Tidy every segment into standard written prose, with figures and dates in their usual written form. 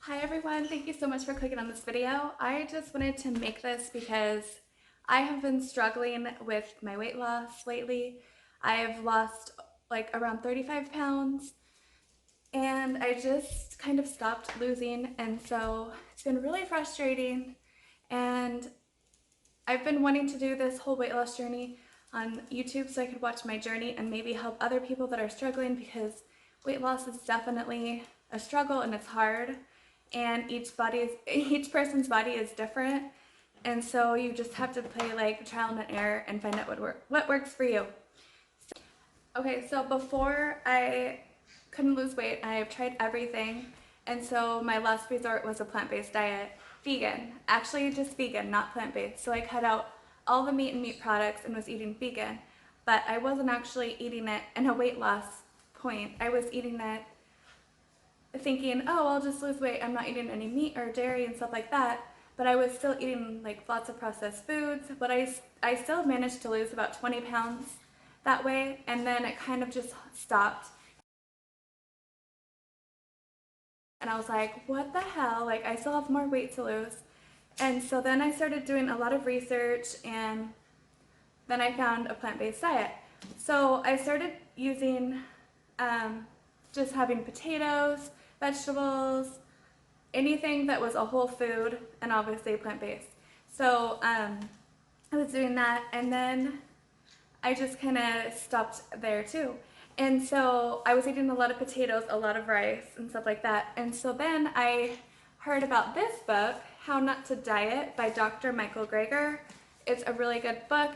Hi everyone, thank you so much for clicking on this video. I just wanted to make this because I have been struggling with my weight loss lately. I have lost like around 35 pounds and I just kind of stopped losing, and so it's been really frustrating, and I've been wanting to do this whole weight loss journey on YouTube so I could watch my journey and maybe help other people that are struggling, because weight loss is definitely a struggle and it's hard, and each person's body is different, and so you just have to play like trial and error and find out what works for you. Okay, so before I couldn't lose weight, I've tried everything, and so my last resort was a plant-based diet. Vegan, actually just vegan, not plant-based. So I cut out all the meat and meat products and was eating vegan, but I wasn't actually eating it in a weight loss point. I was eating it thinking, oh, I'll just lose weight. I'm not eating any meat or dairy and stuff like that. But I was still eating like lots of processed foods, but I still managed to lose about 20 pounds that way, and then it kind of just stopped. And I was like, what the hell? Like, I still have more weight to lose. And so then I started doing a lot of research, and then I found a plant-based diet. So I started using just having potatoes, vegetables, anything that was a whole food, and obviously plant-based. So I was doing that, and then I just kind of stopped there too. And so I was eating a lot of potatoes, a lot of rice, and stuff like that. And so then I heard about this book, How Not to Diet by Dr. Michael Gregor. It's a really good book.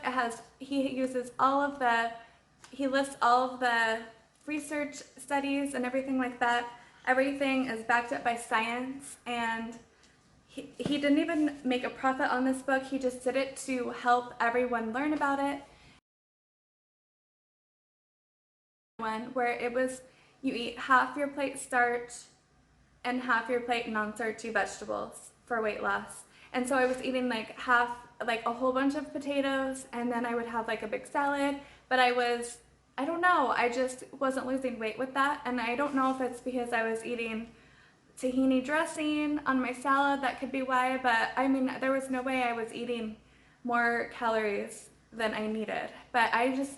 He lists all of the research studies and everything like that. Everything is backed up by science, and he didn't even make a profit on this book. He just did it to help everyone learn about it. Where it was, you eat half your plate starch and half your plate non-starchy vegetables for weight loss. And so I was eating like a whole bunch of potatoes, and then I would have like a big salad, but I don't know, I just wasn't losing weight with that. And I don't know if it's because I was eating tahini dressing on my salad, that could be why, but I mean, there was no way I was eating more calories than I needed. But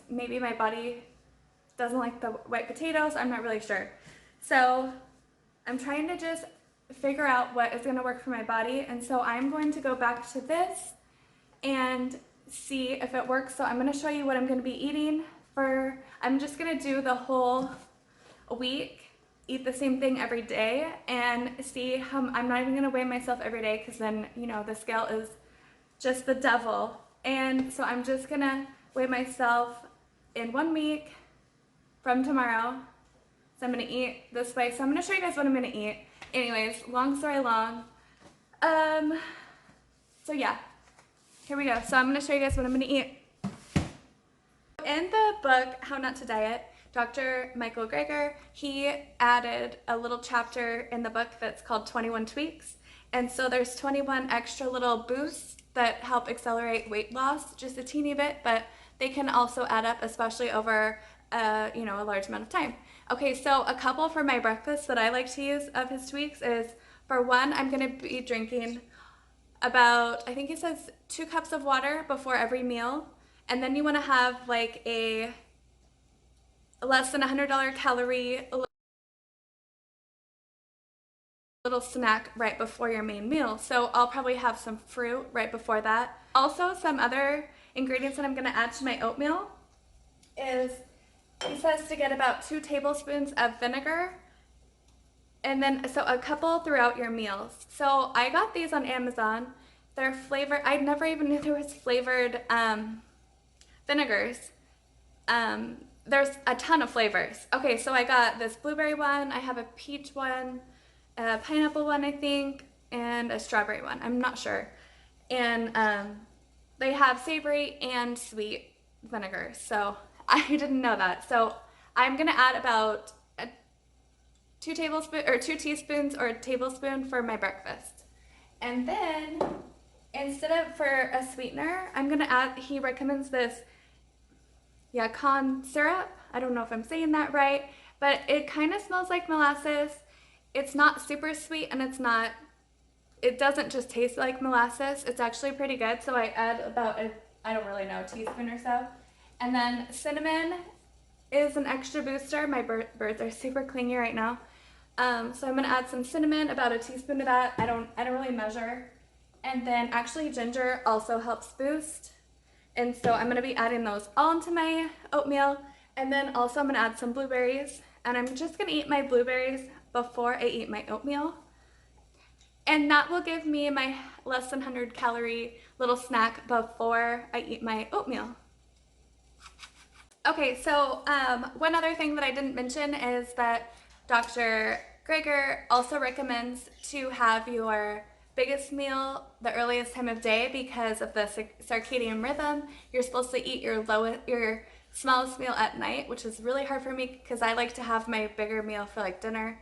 maybe my body doesn't like the white potatoes, I'm not really sure. So I'm trying to just figure out what is going to work for my body, and so I'm going to go back to this and see if it works. So I'm going to show you what I'm going to be eating I'm just going to do the whole week, eat the same thing every day, and see how, I'm not even going to weigh myself every day, because then, you know, the scale is just the devil. And so I'm just going to weigh myself in 1 week from tomorrow. So I'm going to eat this way. So I'm going to show you guys what I'm going to eat. Anyways, long story long. So yeah, here we go. So I'm going to show you guys what I'm going to eat. In the book, How Not to Diet, Dr. Michael Gregor, he added a little chapter in the book that's called 21 Tweaks. And so there's 21 extra little boosts that help accelerate weight loss, just a teeny bit, but they can also add up, especially over a large amount of time. Okay, so a couple for my breakfast that I like to use of his tweaks is, for one, I'm going to be drinking about, I think he says 2 cups of water before every meal. And then you want to have like a less than $100 calorie little snack right before your main meal. So I'll probably have some fruit right before that. Also, some other ingredients that I'm going to add to my oatmeal is, he says to get about 2 tablespoons of vinegar, and then so a couple throughout your meals. So I got these on Amazon. They're flavored. I never even knew there was flavored vinegars. There's a ton of flavors. Okay, so I got this blueberry one, I have a peach one, a pineapple one, I think, and a strawberry one. I'm not sure. And they have savory and sweet vinegars. So I didn't know that. So I'm gonna add about 2 teaspoons or a tablespoon for my breakfast. And then for a sweetener, I'm gonna add, he recommends this corn syrup. I don't know if I'm saying that right, but it kind of smells like molasses, it's not super sweet and it doesn't just taste like molasses. It's actually pretty good. So I add about I don't really know, a teaspoon or so. And then cinnamon is an extra booster. My birds are super clingy right now. So I'm gonna add some cinnamon, about a teaspoon of that. I don't really measure. And then actually ginger also helps boost. And so I'm gonna be adding those all into my oatmeal. And then also I'm gonna add some blueberries. And I'm just gonna eat my blueberries before I eat my oatmeal. And that will give me my less than 100 calorie little snack before I eat my oatmeal. Okay, so one other thing that I didn't mention is that Dr. Gregor also recommends to have your biggest meal the earliest time of day because of the circadian rhythm. You're supposed to eat your smallest meal at night, which is really hard for me because I like to have my bigger meal for like dinner.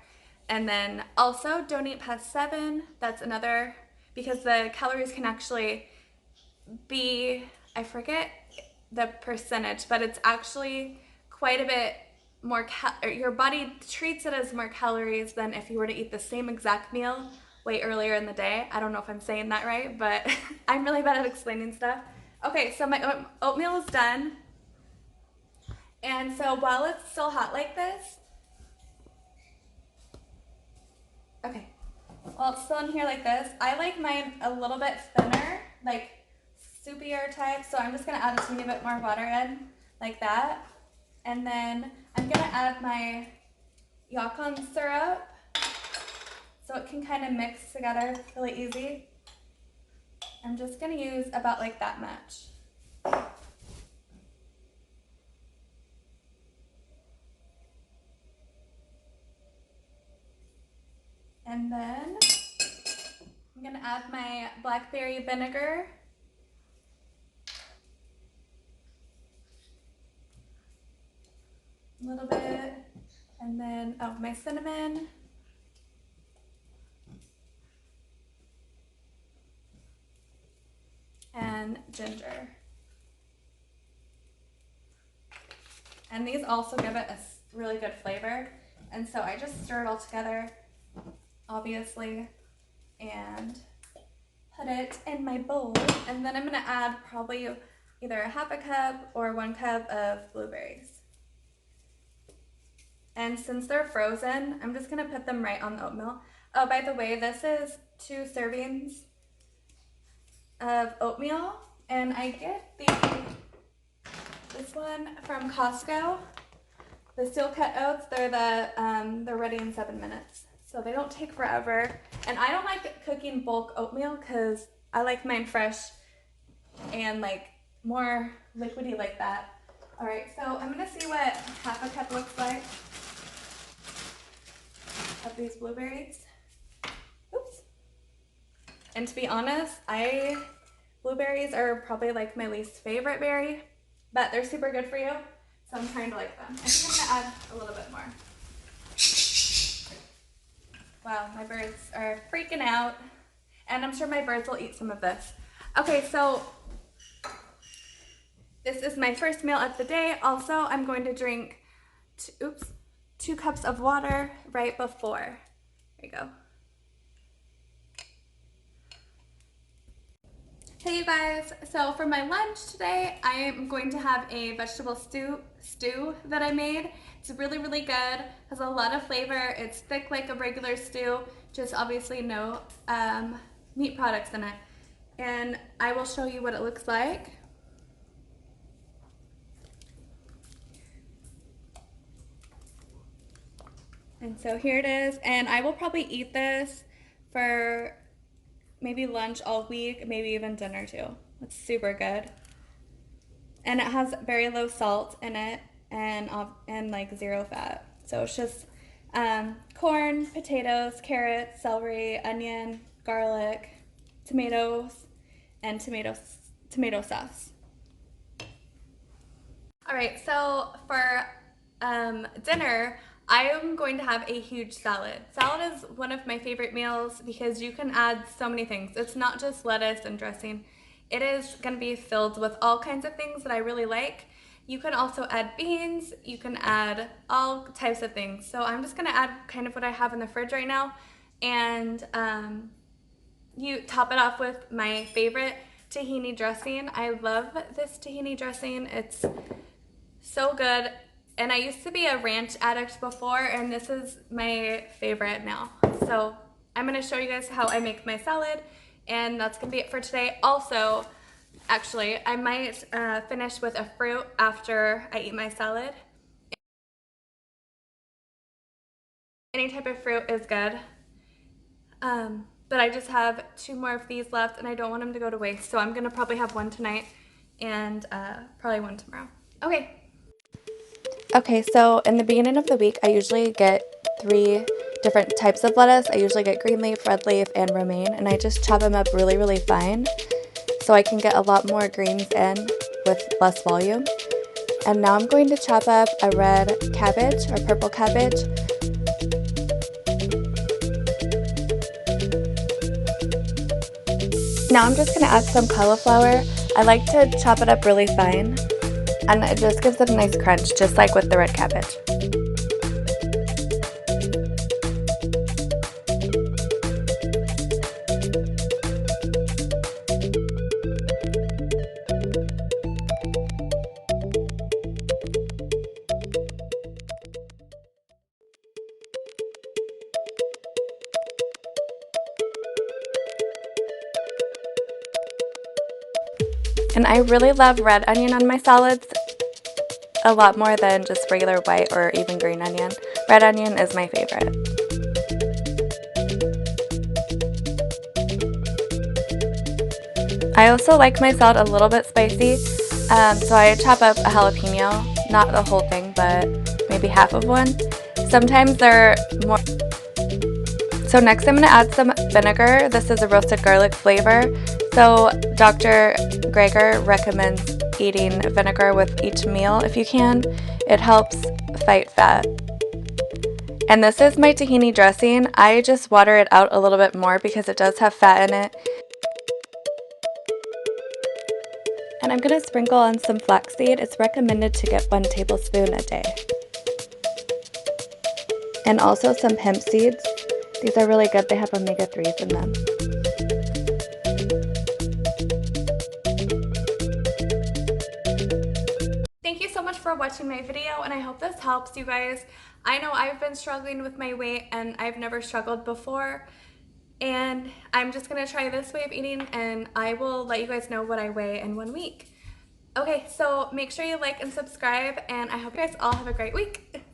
And then also don't eat past 7. That's another, because the calories can actually be, I forget the percentage, but it's actually quite a bit more, your body treats it as more calories than if you were to eat the same exact meal way earlier in the day. I don't know if I'm saying that right, but I'm really bad at explaining stuff. Okay, so my oatmeal is done. And so while it's still hot like this, okay, while it's still in here like this, I like mine a little bit thinner, like soupier type, so I'm just gonna add a teeny bit more water in, like that. And then I'm gonna add my yacon syrup, so it can kind of mix together really easy. I'm just gonna use about like that much. And then I'm gonna add my blackberry vinegar. A little bit, and then my cinnamon, and ginger. And these also give it a really good flavor. And so I just stir it all together, obviously, and put it in my bowl. And then I'm gonna add probably either a half a cup or 1 cup of blueberries. And since they're frozen, I'm just gonna put them right on the oatmeal. Oh, by the way, this is 2 servings of oatmeal, and I get this one from Costco. The steel cut oats, they're ready in 7 minutes. So they don't take forever. And I don't like cooking bulk oatmeal because I like mine fresh and like more liquidy like that. All right, so I'm gonna see what half a cup looks like of these blueberries. Oops. And to be honest, blueberries are probably like my least favorite berry, but they're super good for you, so I'm trying to like them. I think I'm gonna add a little bit more. Wow, my birds are freaking out, and I'm sure my birds will eat some of this. Okay, so this is my first meal of the day. Also, I'm going to drink 2 cups of water right before. There you go. Hey you guys, so for my lunch today, I am going to have a vegetable stew that I made. It's really, really good, has a lot of flavor. It's thick like a regular stew, just obviously no meat products in it. And I will show you what it looks like. And so here it is, and I will probably eat this for maybe lunch all week, maybe even dinner too. It's super good. And it has very low salt in it and like 0 fat. So it's just corn, potatoes, carrots, celery, onion, garlic, tomatoes, and tomato sauce. All right, so for dinner, I am going to have a huge salad. Salad is one of my favorite meals because you can add so many things. It's not just lettuce and dressing. It is going to be filled with all kinds of things that I really like. You can also add beans, you can add all types of things. So I'm just gonna add kind of what I have in the fridge right now, and you top it off with my favorite tahini dressing. I love this tahini dressing. It's so good. And I used to be a ranch addict before, and this is my favorite now. So I'm gonna show you guys how I make my salad, and that's gonna be it for today. Also, actually, I might finish with a fruit after I eat my salad. Any type of fruit is good. But I just have 2 more of these left, and I don't want them to go to waste. So I'm gonna probably have one tonight and probably one tomorrow. Okay. Okay, so in the beginning of the week, I usually get 3 different types of lettuce. I usually get green leaf, red leaf, and romaine, and I just chop them up really, really fine so I can get a lot more greens in with less volume. And now I'm going to chop up a red cabbage or purple cabbage. Now I'm just going to add some cauliflower. I like to chop it up really fine, and it just gives it a nice crunch, just like with the red cabbage. And I really love red onion on my salads a lot more than just regular white or even green onion. Red onion is my favorite. I also like my salad a little bit spicy, so I chop up a jalapeno, not the whole thing, but maybe half of one. Sometimes they're more. So next I'm going to add some vinegar. This is a roasted garlic flavor. So Dr. Gregor recommends eating vinegar with each meal if you can. It helps fight fat. And this is my tahini dressing. I just water it out a little bit more because it does have fat in it. And I'm going to sprinkle on some flaxseed. It's recommended to get 1 tablespoon a day. And also some hemp seeds. These are really good. They have omega-3s in them. Thank you so much for watching my video, and I hope this helps you guys. I know I've been struggling with my weight, and I've never struggled before. And I'm just gonna try this way of eating, and I will let you guys know what I weigh in 1 week. Okay, so make sure you like and subscribe, and I hope you guys all have a great week.